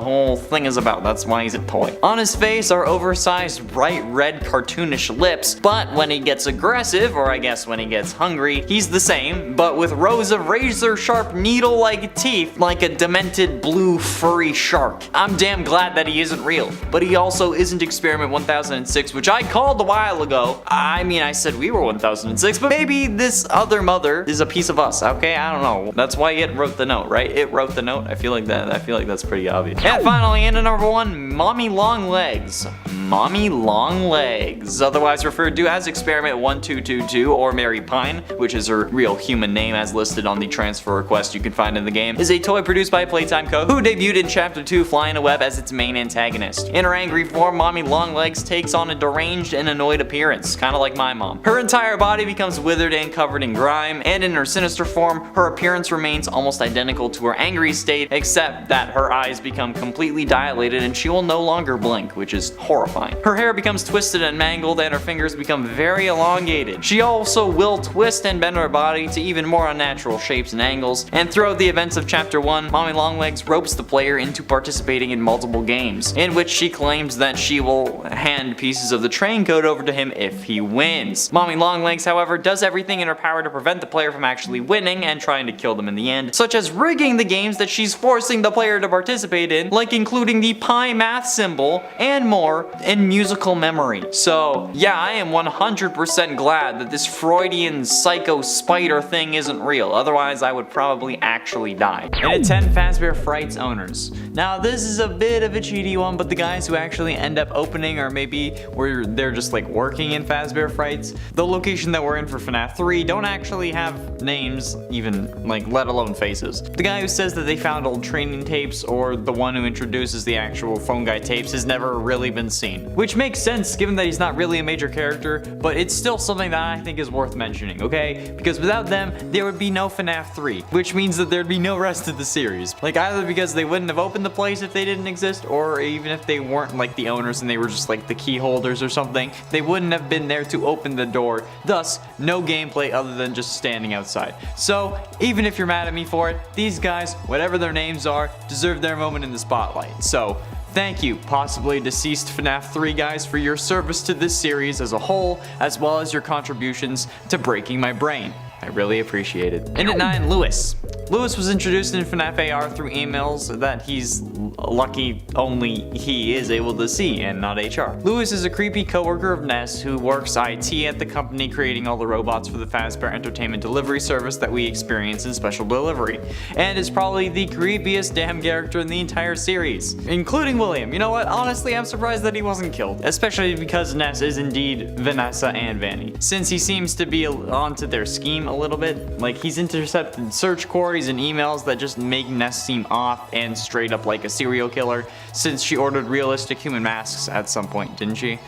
whole thing is about. That's why he's a toy. On his face are oversized, bright red, cartoonish lips, but when he gets aggressive, or I guess when he gets hungry, he's the same, but with rows of razor-sharp, needle-like teeth, like a demented blue furry shark. I'm damn glad that he isn't real, but he also isn't Experiment 1006, which I called a while ago. I mean, I said we were 1006, but maybe this other mother is a piece of us, okay? I don't know. That's why it wrote the note, right? It wrote the note. I feel like that's pretty obvious. And finally, in at number 1, Mommy Long Legs. Mommy Long Legs, otherwise referred to as Experiment 1222 or Mary Pine, which is her real human name as listed on the transfer request you can find in the game, is a toy produced by Playtime Co. who debuted in Chapter 2 Flying a Web as its main antagonist. In her angry form, Mommy Long Legs takes on a deranged and annoyed appearance, kinda like my mom. Her entire body becomes withered and covered in grime, and in her sinister form, her appearance remains almost identical to her angry state, except that her eyes become completely dilated and she will no longer blink, which is horrifying. Her hair becomes twisted and mangled, and her fingers become very elongated. She also will twist and bend her body to even more unnatural shapes and angles, and throughout the events of Chapter 1, Mommy Longlegs ropes the player into participating in multiple games, in which she claims that she will hand pieces of the train code over to him if he wins. Mommy Longlegs, however, does everything in her power to prevent the player from actually winning and trying to kill them in the end, such as rigging the games that she's forcing the player to participate in, like including the pi math symbol and more in musical memory. So yeah, I am 100% glad that this Freudian psycho spider thing isn't real, otherwise I would probably actually die. And at 10, Fazbear Frights owners. Now this is a bit of a cheaty one, but the guys who actually end up opening or maybe where they're just like working in Fazbear Frights, the location that we're in for FNAF 3 don't actually have names, even like let alone faces. The guy who says that they found old training tapes or the one who introduces the actual phone guy tapes has never really been seen. Which makes sense given that he's not really a major character, but it's still something that I think is worth mentioning, okay? Because without them, there would be no FNAF 3, which means that there'd be no rest of the series. Like either because they wouldn't have opened the place if they didn't exist, or even if they weren't like the owners and they were just like the key holders or something, they wouldn't have been there to open the door, thus no gameplay other than just standing outside. So even if you're mad at me for it, these guys, whatever their names are, deserve their moment in the spotlight. So thank you, possibly deceased FNAF 3 guys, for your service to this series as a whole, as well as your contributions to breaking my brain. I really appreciate it. And at 9, Lewis. Lewis was introduced in FNAF AR through emails that he's lucky only he is able to see and not HR. Lewis is a creepy coworker of Ness who works IT at the company creating all the robots for the Fazbear Entertainment delivery service that we experience in Special Delivery, and is probably the creepiest damn character in the entire series, including William. You know what? Honestly, I'm surprised that he wasn't killed, especially because Ness is indeed Vanessa and Vanny, since he seems to be onto their scheme a little bit. Like, he's intercepted search queries and emails that just make Ness seem off and straight up like a serial killer, since she ordered realistic human masks at some point, didn't she?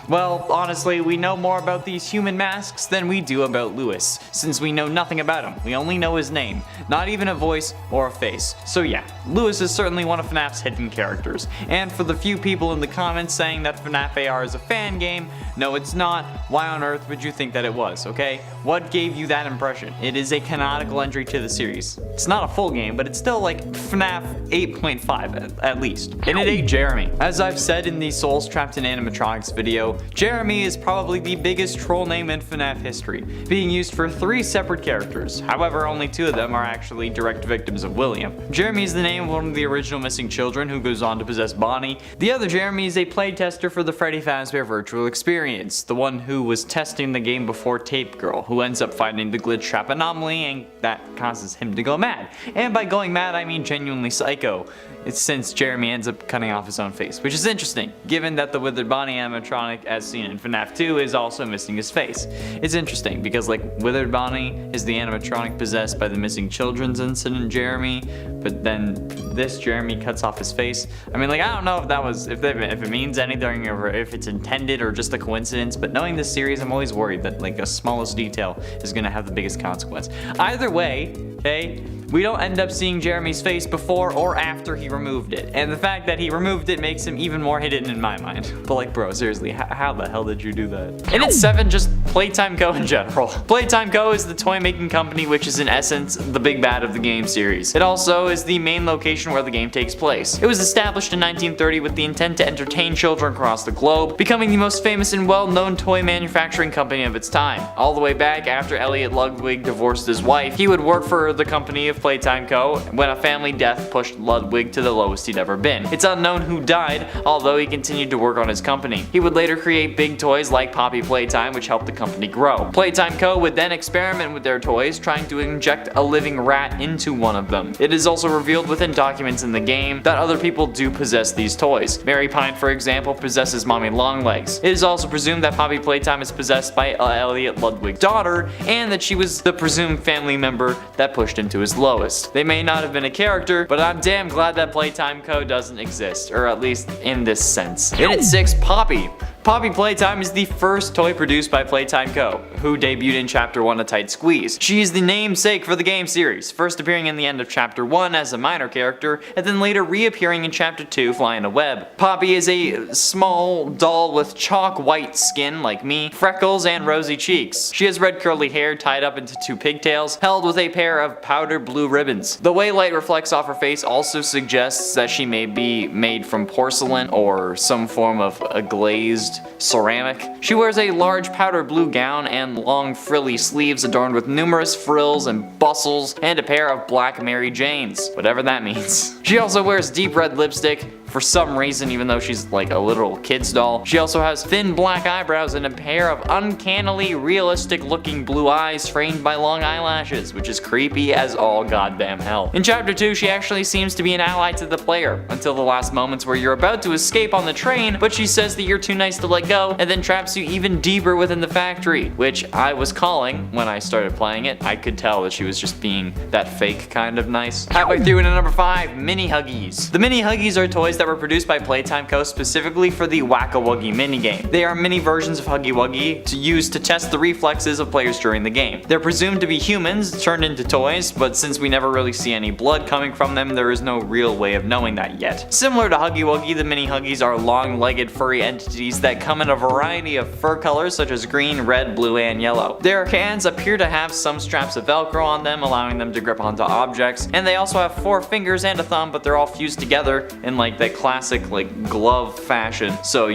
Well, honestly, we know more about these human masks than we do about Lewis, since we know nothing about him. We only know his name, not even a voice or a face. So yeah, Lewis is certainly one of FNAF's hidden characters. And for the few people in the comments saying that FNAF AR is a fan game, no it's not. Why on earth would you think that it was, okay? What gave you that impression? It is a canonical entry to the series. It's not a full game, but it's still like FNAF 8.5 at least. And at 8, Jeremy. As I've said in the Souls Trapped in Animatronics video, Jeremy is probably the biggest troll name in FNAF history, being used for 3 separate characters. However, only 2 of them are actually direct victims of William. Jeremy is the name of one of the original missing children who goes on to possess Bonnie. The other Jeremy is a playtester for the Freddy Fazbear virtual experience, the one who was testing the game before Tape Girl, who ends up finding the glitch trap anomaly and that causes him to go mad. And by going mad I mean genuinely psycho. It's since Jeremy ends up cutting off his own face, which is interesting, given that the Withered Bonnie animatronic as seen in FNAF 2 is also missing his face. It's interesting because like Withered Bonnie is the animatronic possessed by the missing children's incident Jeremy, but then this Jeremy cuts off his face. I mean, like, I don't know if that was, if it means anything or if it's intended or just a coincidence, but knowing this series I'm always worried that like a smallest detail is gonna have the biggest consequence. Either way, okay, we don't end up seeing Jeremy's face before or after he removed it, and the fact that he removed it makes him even more hidden in my mind. But like, bro, seriously, how the hell did you do that? And it's 7, just Playtime Co. in general. Playtime Co. is the toy making company which is in essence the big bad of the game series. It also is the main location where the game takes place. It was established in 1930 with the intent to entertain children across the globe, becoming the most famous and well-known toy manufacturing company of its time. All the way back after Elliot Ludwig divorced his wife, he would work for the company of Playtime Co. when a family death pushed Ludwig to the lowest he'd ever been. It's unknown who died, although he continued to work on his company. He would later create big toys like Poppy Playtime, which helped the company grow. Playtime Co. would then experiment with their toys, trying to inject a living rat into one of them. It is also revealed within documents in the game that other people do possess these toys. Mary Pine, for example, possesses Mommy Longlegs. It is also presumed that Poppy Playtime is possessed by Elliot Ludwig's daughter, and that she was the presumed family member that pushed him to his lowest. They may not have been a character, but I'm damn glad that Playtime Co. doesn't exist, or at least in this sense. And at 6, Poppy. Poppy Playtime is the first toy produced by Playtime Co., who debuted in Chapter 1 A Tight Squeeze. She is the namesake for the game series, first appearing in the end of Chapter 1 as a minor character, and then later reappearing in Chapter 2 flying a web. Poppy is a small doll with chalk white skin like me, freckles, and rosy cheeks. She has red curly hair tied up into 2 pigtails, held with a pair of powder blue ribbons. The way light reflects off her face also suggests that she may be made from porcelain or some form of a glazed ceramic. She wears a large powder blue gown and long frilly sleeves adorned with numerous frills and bustles and a pair of black Mary Janes, whatever that means. She also wears deep red lipstick for some reason, even though she's like a literal kid's doll. She also has thin black eyebrows and a pair of uncannily realistic looking blue eyes framed by long eyelashes, which is creepy as all goddamn hell. In Chapter 2, she actually seems to be an ally to the player, until the last moments where you're about to escape on the train, but she says that you're too nice to let go, and then traps you even deeper within the factory, which I was calling when I started playing it. I could tell that she was just being that fake kind of nice. Halfway through into number 5, Mini Huggies. The Mini Huggies are toys that were produced by Playtime Co. specifically for the Whack-A-Wuggy minigame. They are mini versions of Huggy Wuggy to use to test the reflexes of players during the game. They're presumed to be humans turned into toys, but since we never really see any blood coming from them, there is no real way of knowing that yet. Similar to Huggy Wuggy, the Mini Huggies are long-legged furry entities that come in a variety of fur colors such as green, red, blue, and yellow. Their hands appear to have some straps of Velcro on them, allowing them to grip onto objects, and they also have 4 fingers and a thumb, but they're all fused together in like that classic like glove fashion, so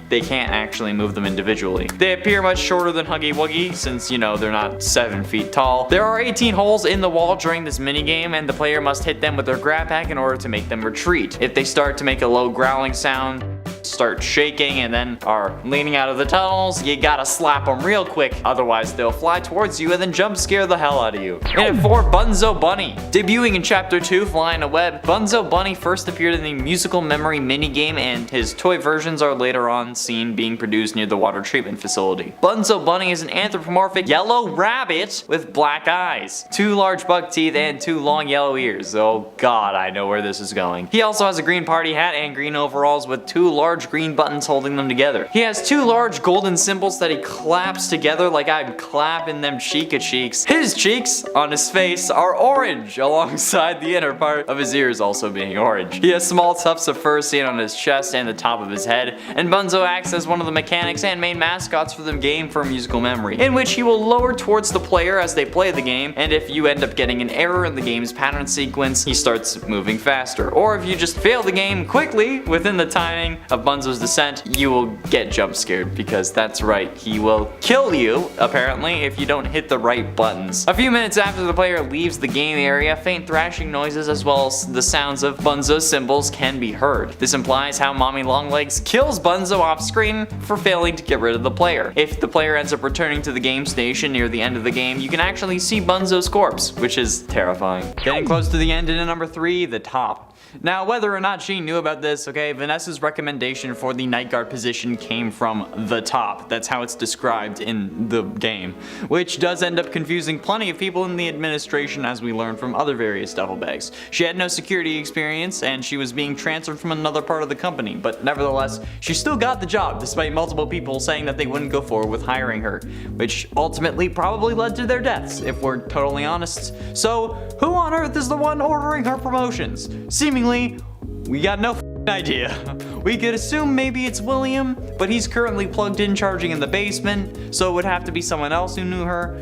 they can't actually move them individually. They appear much shorter than Huggy Wuggy since, you know, they're not 7 feet tall. There are 18 holes in the wall during this minigame, and the player must hit them with their grab pack in order to make them retreat. If they start to make a low growling sound, start shaking, and then are leaning out of the tunnels, you gotta slap them real quick, otherwise they'll fly towards you and then jump scare the hell out of you. And at 4, Bunzo Bunny. Debuting in Chapter 2, Flying a Web, Bunzo Bunny first appeared in the Musical Memory minigame, and his toy versions are later on seen being produced near the water treatment facility. Bunzo Bunny is an anthropomorphic yellow rabbit with black eyes, 2 large buck teeth, and 2 long yellow ears. Oh god, I know where this is going. He also has a green party hat and green overalls with 2 large green buttons holding them together. He has 2 large golden symbols that he claps together like I'm clapping them Chica cheeks. His cheeks on his face are orange, alongside the inner part of his ears also being orange. He has small tufts of fur seen on his chest and the top of his head, and Bunzo acts as one of the mechanics and main mascots for the game for Musical Memory, in which he will lower towards the player as they play the game, and if you end up getting an error in the game's pattern sequence, he starts moving faster. Or if you just fail the game quickly within the timing of of Bunzo's descent, you will get jump scared because that's right, he will kill you, apparently, if you don't hit the right buttons. A few minutes after the player leaves the game area, faint thrashing noises as well as the sounds of Bunzo's cymbals can be heard. This implies how Mommy Longlegs kills Bunzo off screen for failing to get rid of the player. If the player ends up returning to the game station near the end of the game, you can actually see Bunzo's corpse, which is terrifying. Getting close to the end into number 3, the top. Now, whether or not she knew about this, okay, Vanessa's recommendation for the night guard position came from the top. That's how it's described in the game, which does end up confusing plenty of people in the administration, as we learned from other various duffel bags. She had no security experience and she was being transferred from another part of the company, but nevertheless, she still got the job despite multiple people saying that they wouldn't go forward with hiring her, which ultimately probably led to their deaths, if we're totally honest. So, who on earth is the one ordering her promotions? Seemingly, we got no idea. We could assume maybe it's William, but he's currently plugged in charging in the basement, so it would have to be someone else who knew her,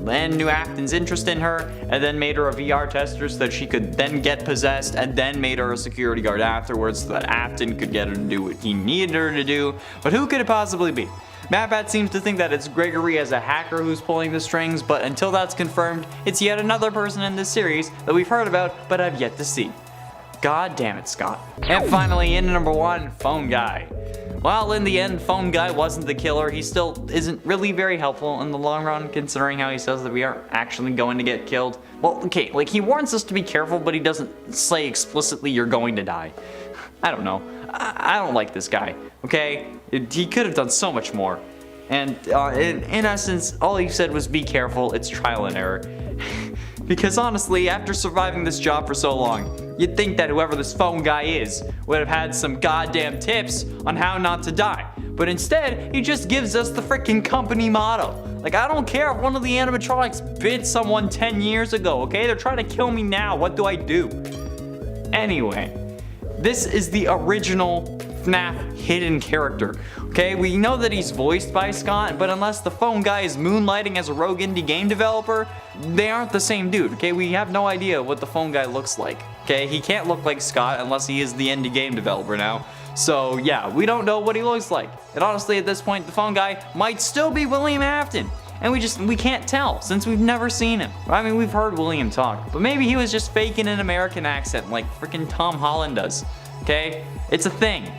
and knew Afton's interest in her, and then made her a VR tester so that she could then get possessed, and then made her a security guard afterwards so that Afton could get her to do what he needed her to do. But who could it possibly be? MatPat seems to think that it's Gregory as a hacker who's pulling the strings, but until that's confirmed, it's yet another person in this series that we've heard about but have yet to see. God damn it, Scott. And finally, in number 1, Phone Guy. While in the end, Phone Guy wasn't the killer, he still isn't really very helpful in the long run, considering how he says that we aren't actually going to get killed. Well, okay, like he warns us to be careful, but he doesn't say explicitly you're going to die. I don't know. I don't like this guy, okay? He could have done so much more. And in essence, all he said was be careful, it's trial and error. Because honestly, after surviving this job for so long, you'd think that whoever this Phone Guy is would have had some goddamn tips on how not to die. But instead, he just gives us the freaking company motto. Like, I don't care if one of the animatronics bit someone 10 years ago, okay? They're trying to kill me now, what do I do? Anyway, this is the original FNAF hidden character. Okay, we know that he's voiced by Scott, but unless the Phone Guy is moonlighting as a rogue indie game developer, they aren't the same dude. Okay, we have no idea what the Phone Guy looks like. Okay, he can't look like Scott unless he is the indie game developer now. So yeah, we don't know what he looks like. And honestly, at this point, the Phone Guy might still be William Afton. And we can't tell since we've never seen him. I mean, we've heard William talk, but maybe he was just faking an American accent like freaking Tom Holland does. Okay, it's a thing.